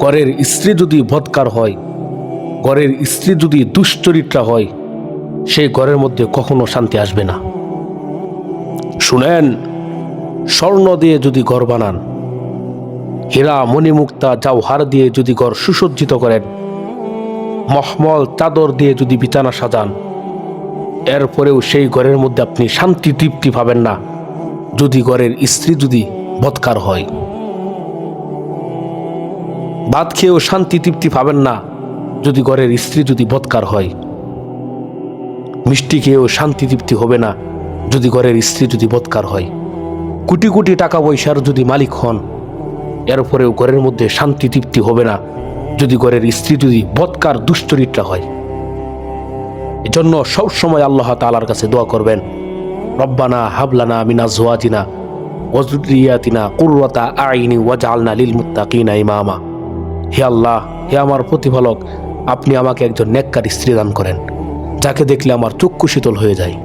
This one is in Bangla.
ঘরের স্ত্রী যদি বদকার হয়, ঘরের স্ত্রী যদি দুশ্চরিত্রা হয়, সেই ঘরের মধ্যে কখনো শান্তি আসবে না। শুনেন, স্বর্ণ দিয়ে যদি ঘর বানান, হীরা মণিমুক্তা জাওহার দিয়ে যদি ঘর সুসজ্জিত করেন, মখমল চাদর দিয়ে যদি বিছানা সাজান, এরপরেও সেই ঘরের মধ্যে আপনি শান্তি তৃপ্তি পাবেন না যদি ঘরের স্ত্রী যদি বদকার হয়। ভাত খেয়েও শান্তি তৃপ্তি পাবেন না যদি ঘরের স্ত্রী যদি বদকার হয়। মিষ্টি খেয়েও শান্তি তৃপ্তি হবে না যদি ঘরের স্ত্রী যদি বদকার হয়। কোটি কোটি টাকা পয়সার যদি মালিক হন, এরপরেও ঘরের মধ্যে শান্তি তৃপ্তি হবে না যদি ঘরের স্ত্রী যদি বদকার দুশ্চরিত্রা হয়। এজন্য সবসময় আল্লাহ তাআলার কাছে দোয়া করবেন, রব্বানা হাবলানা মিন আজওয়াজিনা ওয়া যুররিয়াতিনা কুররাতা আইনি ওয়াজআলনা লিল মুত্তাকিনা ইমামা। হে আল্লাহ, হে আমার প্রতিপালক, আপনি আমাকে একজন নেককার স্ত্রী দান করেন, যাকে দেখলে আমার চক্ষু শীতল হয়ে যায়।